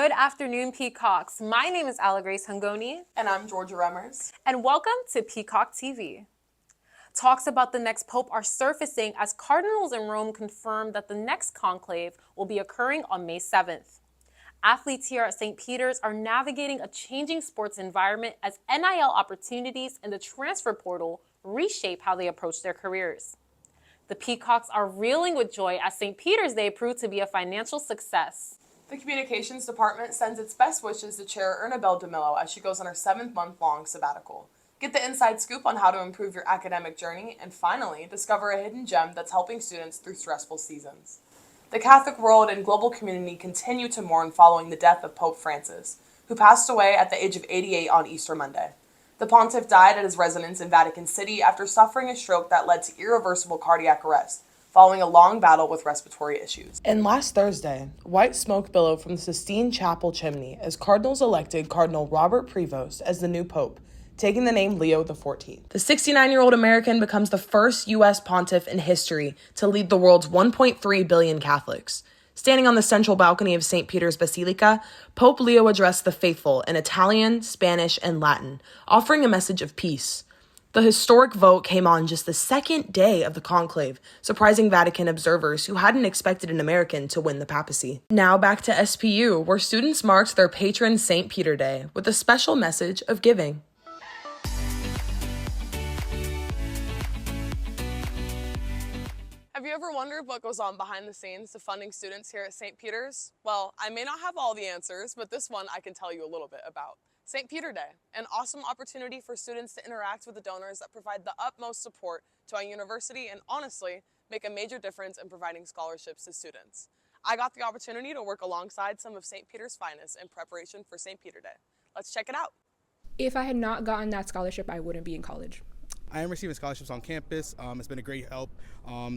Good afternoon, Peacocks. My name is Allegresse Hungoni. And I'm Georgia Remmers. And welcome to Peacock TV. Talks about the next pope are surfacing as cardinals in Rome confirm that the next conclave will be occurring on May 7th. Athletes here at St. Peter's are navigating a changing sports environment as NIL opportunities and the transfer portal reshape how they approach their careers. The Peacocks are reeling with joy as St. Peter's Day proved to be a financial success. The communications department sends its best wishes to Chair Ernabel Demillo as she goes on her 7-month-long sabbatical. Get the inside scoop on how to improve your academic journey, and finally, discover a hidden gem that's helping students through stressful seasons. The Catholic world and global community continue to mourn following the death of Pope Francis, who passed away at the age of 88 on Easter Monday. The pontiff died at his residence in Vatican City after suffering a stroke that led to irreversible cardiac arrest, following a long battle with respiratory issues. And last Thursday, white smoke billowed from the Sistine Chapel chimney as Cardinals elected Cardinal Robert Prevost as the new pope, taking the name Leo XIV. The 69-year-old American becomes the first U.S. pontiff in history to lead the world's 1.3 billion Catholics. Standing on the central balcony of St. Peter's Basilica, Pope Leo addressed the faithful in Italian, Spanish, and Latin, offering a message of peace. The historic vote came on just the second day of the conclave, surprising Vatican observers who hadn't expected an American to win the papacy. Now back to SPU, where students marked their patron St. Peter Day with a special message of giving. Have you ever wondered what goes on behind the scenes to funding students here at St. Peter's? Well, I may not have all the answers, but this one I can tell you a little bit about. St. Peter Day, an awesome opportunity for students to interact with the donors that provide the utmost support to our university and honestly make a major difference in providing scholarships to students. I got the opportunity to work alongside some of St. Peter's finest in preparation for St. Peter Day. Let's check it out. If I had not gotten that scholarship, I wouldn't be in college. I am receiving scholarships on campus. It's been a great help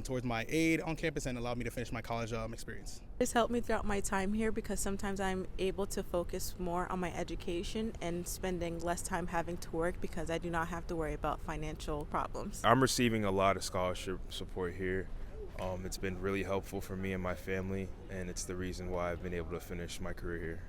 towards my aid on campus and allowed me to finish my college experience. It's helped me throughout my time here because sometimes I'm able to focus more on my education and spending less time having to work because I do not have to worry about financial problems. I'm receiving a lot of scholarship support here. It's been really helpful for me and my family, and it's the reason why I've been able to finish my career here.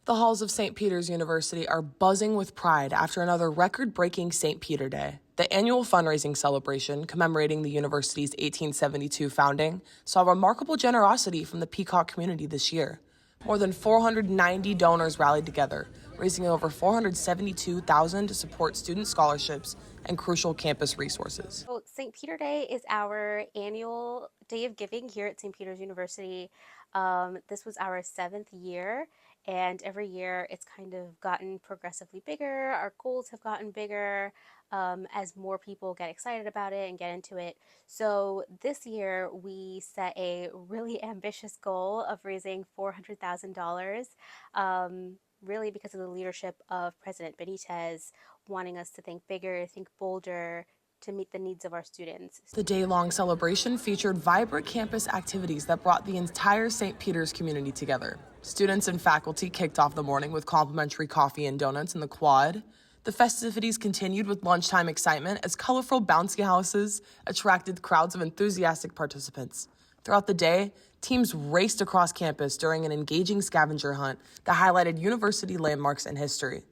The halls of St. Peter's University are buzzing with pride after another record-breaking St. Peter Day. The annual fundraising celebration commemorating the university's 1872 founding saw remarkable generosity from the Peacock community this year. More than 490 donors rallied together, raising over $472,000 to support student scholarships and crucial campus resources. So St. Peter Day is our annual day of giving here at St. Peter's University. This was our 7th year. And every year it's kind of gotten progressively bigger. Our goals have gotten bigger as more people get excited about it and get into it. So this year we set a really ambitious goal of raising $400,000, really because of the leadership of President Benitez wanting us to think bigger, think bolder, to meet the needs of our students. The day-long celebration featured vibrant campus activities that brought the entire St. Peter's community together. Students and faculty kicked off the morning with complimentary coffee and donuts in the quad. The festivities continued with lunchtime excitement as colorful bouncy houses attracted crowds of enthusiastic participants. Throughout the day, teams raced across campus during an engaging scavenger hunt that highlighted university landmarks and history.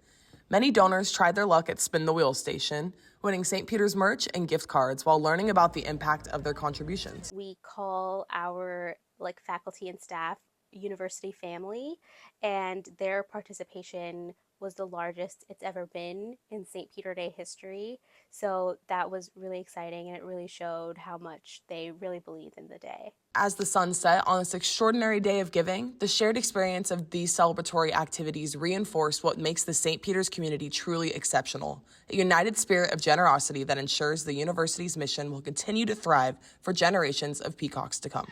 Many donors tried their luck at Spin the Wheel Station, winning St. Peter's merch and gift cards while learning about the impact of their contributions. We call our faculty and staff university family, and their participation was the largest it's ever been in St. Peter Day history. So that was really exciting, and it really showed how much they really believe in the day. As the sun set on this extraordinary day of giving, the shared experience of these celebratory activities reinforced what makes the St. Peter's community truly exceptional, a united spirit of generosity that ensures the university's mission will continue to thrive for generations of Peacocks to come.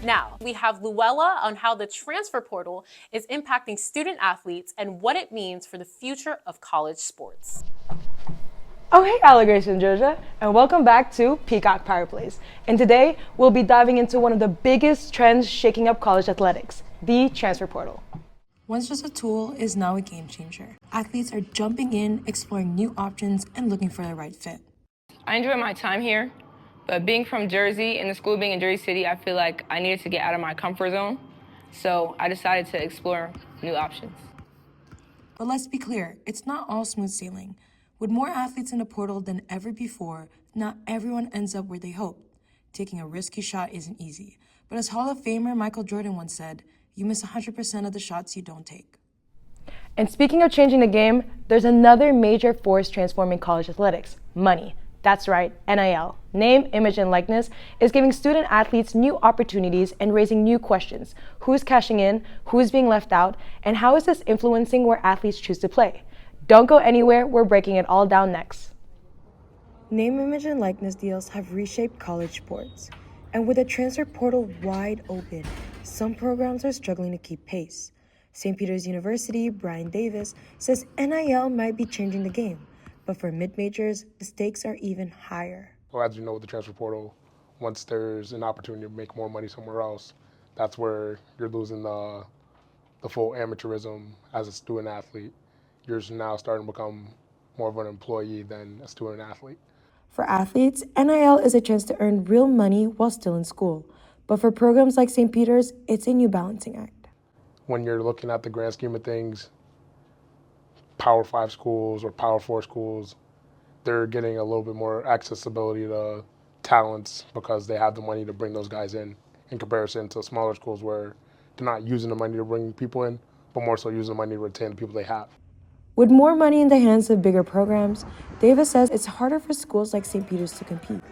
Now, we have Louella on how the transfer portal is impacting student athletes and what it means for the future of college sports. Oh hey Allegresse and Georgia, and welcome back to Peacock Power Plays. And today we'll be diving into one of the biggest trends shaking up college athletics, the transfer portal. Once just a tool is now a game changer. Athletes are jumping in, exploring new options, and looking for the right fit. I enjoy my time here, But being from Jersey and the school being in Jersey City, I feel like I needed to get out of my comfort zone. So I decided to explore new options. But let's be clear, it's not all smooth sailing. With more athletes in the portal than ever before, not everyone ends up where they hoped. Taking a risky shot isn't easy. But as Hall of Famer Michael Jordan once said, you miss 100% of the shots you don't take. And speaking of changing the game, there's another major force transforming college athletics: money. That's right, NIL, name, image, and likeness, is giving student athletes new opportunities and raising new questions. Who's cashing in, who's being left out, and how is this influencing where athletes choose to play? Don't go anywhere, we're breaking it all down next. Name, image, and likeness deals have reshaped college sports. And with the transfer portal wide open, some programs are struggling to keep pace. St. Peter's University, Brian Davis, says NIL might be changing the game. But for mid-majors, the stakes are even higher. Well, as you know, with the transfer portal, once there's an opportunity to make more money somewhere else, that's where you're losing the full amateurism as a student athlete. You're now starting to become more of an employee than a student athlete. For athletes, NIL is a chance to earn real money while still in school. But for programs like St. Peter's, it's a new balancing act. When you're looking at the grand scheme of things, Power 5 schools or Power 4 schools, they're getting a little bit more accessibility to talents because they have the money to bring those guys in comparison to smaller schools where they're not using the money to bring people in, but more so using the money to retain the people they have. With more money in the hands of bigger programs, Davis says it's harder for schools like St. Peter's to compete.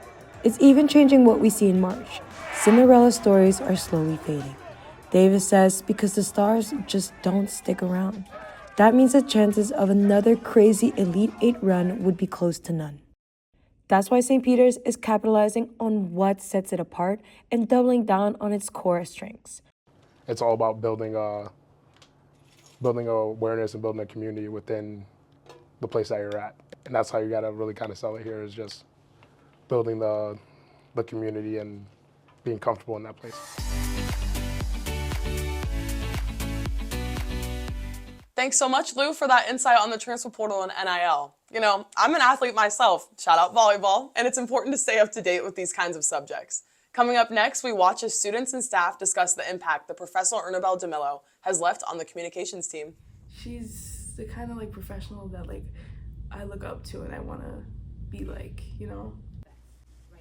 It's even changing what we see in March. Cinderella stories are slowly fading. Davis says because the stars just don't stick around. That means the chances of another crazy Elite Eight run would be close to none. That's why St. Peter's is capitalizing on what sets it apart and doubling down on its core strengths. It's all about building awareness and building a community within the place that you're at. And that's how you gotta really kind of sell it here, is just building the community and being comfortable in that place. Thanks so much, Lou, for that insight on the transfer portal and NIL. You know, I'm an athlete myself, shout out volleyball, and it's important to stay up to date with these kinds of subjects. Coming up next, we watch as students and staff discuss the impact that Professor Ernabel Demillo has left on the communications team. She's the kind of professional that I look up to and I want to be like, you know.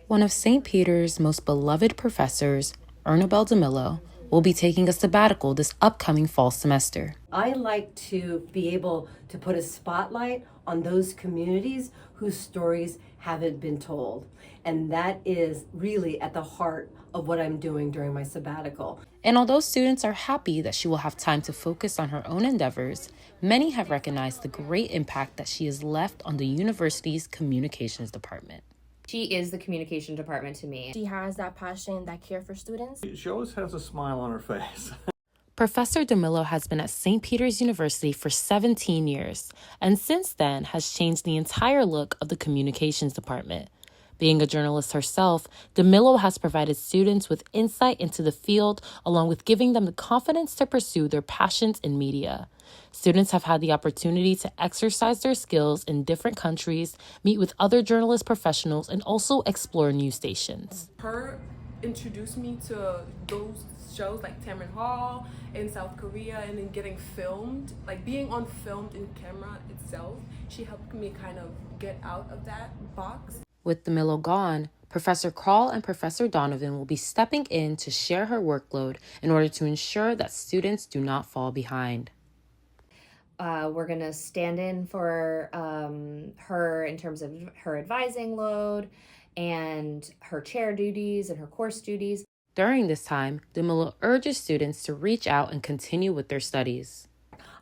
One of St. Peter's most beloved professors, Ernabel Demillo, will be taking a sabbatical this upcoming fall semester. I like to be able to put a spotlight on those communities whose stories haven't been told. And that is really at the heart of what I'm doing during my sabbatical. And although students are happy that she will have time to focus on her own endeavors, many have recognized the great impact that she has left on the university's communications department. She is the communication department to me. She has that passion, that care for students. She always has a smile on her face. Professor Demillo has been at St. Peter's University for 17 years, and since then has changed the entire look of the communications department. Being a journalist herself, Demillo has provided students with insight into the field, along with giving them the confidence to pursue their passions in media. Students have had the opportunity to exercise their skills in different countries, meet with other journalist professionals, and also explore news stations. Her introduced me to those shows like Tamron Hall in South Korea, and then getting filmed, being on filmed in camera itself. She helped me kind of get out of that box. With Demillo gone, Professor Krall and Professor Donovan will be stepping in to share her workload in order to ensure that students do not fall behind. We're going to stand in for her in terms of her advising load and her chair duties and her course duties. During this time, Demillo urges students to reach out and continue with their studies.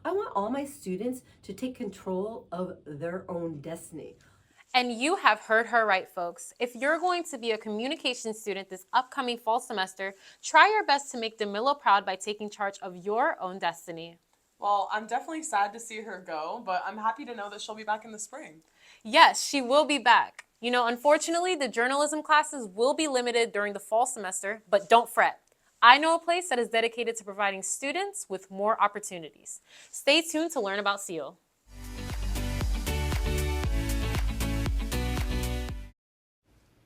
I want all my students to take control of their own destiny. And you have heard her right, folks. If you're going to be a communication student this upcoming fall semester, try your best to make Demillo proud by taking charge of your own destiny. Well, I'm definitely sad to see her go, but I'm happy to know that she'll be back in the spring. Yes, she will be back. You know, unfortunately, the journalism classes will be limited during the fall semester, but don't fret. I know a place that is dedicated to providing students with more opportunities. Stay tuned to learn about CEEL.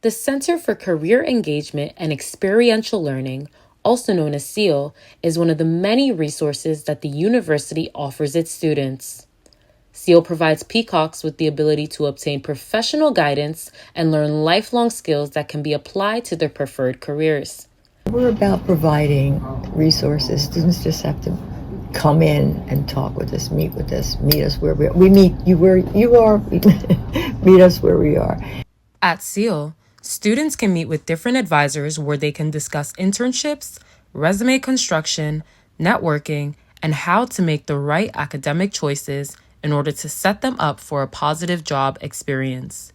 The Center for Career Engagement and Experiential Learning, also known as CEEL, is one of the many resources that the university offers its students. CEEL provides Peacocks with the ability to obtain professional guidance and learn lifelong skills that can be applied to their preferred careers. We're about providing resources. Students just have to come in and talk with us, meet us where we are. We meet you where you are, meet us where we are. At CEEL, students can meet with different advisors where they can discuss internships, resume construction, networking, and how to make the right academic choices in order to set them up for a positive job experience.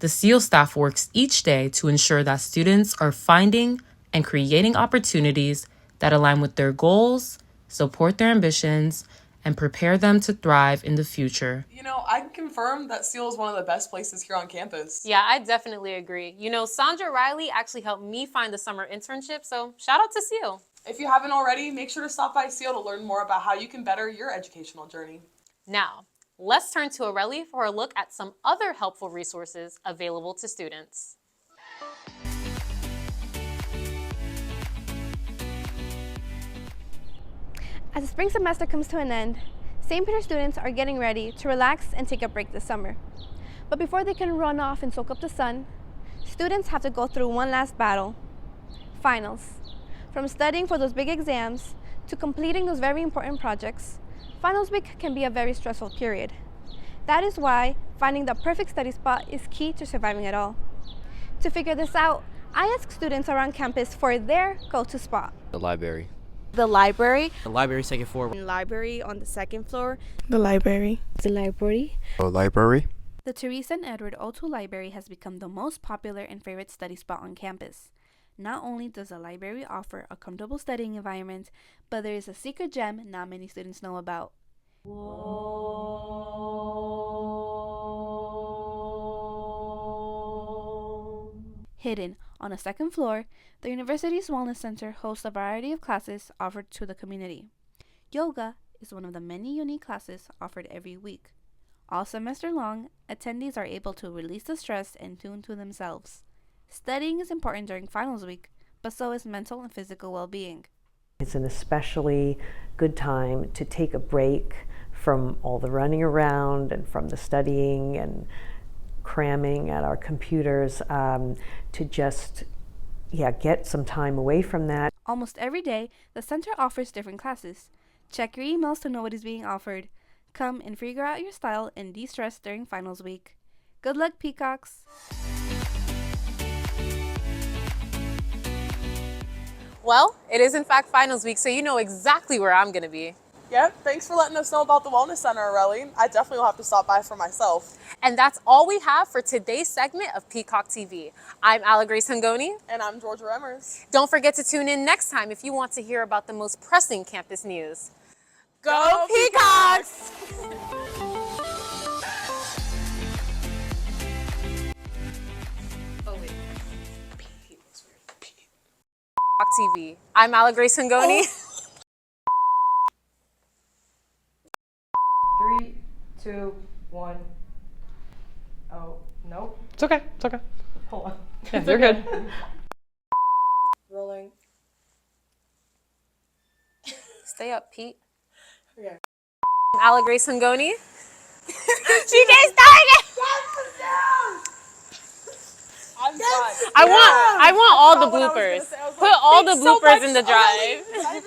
The CEEL staff works each day to ensure that students are finding and creating opportunities that align with their goals, support their ambitions, and prepare them to thrive in the future. You know, I can confirm that CEEL is one of the best places here on campus. Yeah, I definitely agree. You know, Sandra Riley actually helped me find the summer internship, so shout out to CEEL. If you haven't already, make sure to stop by CEEL to learn more about how you can better your educational journey. Now, let's turn to Aurelie for a look at some other helpful resources available to students. As the spring semester comes to an end, St. Peter students are getting ready to relax and take a break this summer. But before they can run off and soak up the sun, students have to go through one last battle: finals. From studying for those big exams to completing those very important projects, finals week can be a very stressful period. That is why finding the perfect study spot is key to surviving it all. To figure this out, I ask students around campus for their go-to spot. The library. The library. The library, second floor. Library on the second floor. The library. The library. The library. The Teresa and Edward O2 Library has become the most popular and favorite study spot on campus. Not only does the library offer a comfortable studying environment, but there is a secret gem not many students know about. Hidden on the second floor, the university's Wellness Center hosts a variety of classes offered to the community. Yoga is one of the many unique classes offered every week. All semester long, attendees are able to release the stress and tune to themselves. Studying is important during finals week, but so is mental and physical well-being. It's an especially good time to take a break from all the running around and from the studying and cramming at our computers, to just get some time away from that. Almost every day, the center offers different classes. Check your emails to know what is being offered. Come and figure out your style and de-stress during finals week. Good luck, Peacocks! Well, it is in fact finals week, so you know exactly where I'm gonna be. Yep, thanks for letting us know about the Wellness Center, Aurelie. I definitely will have to stop by for myself. And that's all we have for today's segment of Peacock TV. I'm Allegresse Hungoni. And I'm Georgia Remmers. Don't forget to tune in next time if you want to hear about the most pressing campus news. Go Peacocks! Oh, wait. Peacock TV. I'm Allegresse Hungoni. 3, 2, 1. Oh, nope. It's okay. It's okay. Hold on. Yeah, you're good. Rolling. Stay up, Pete. Okay. I'm Allegresse Hungoni. She gets started! I'm fine. I want all the bloopers. Put all the bloopers in the drive.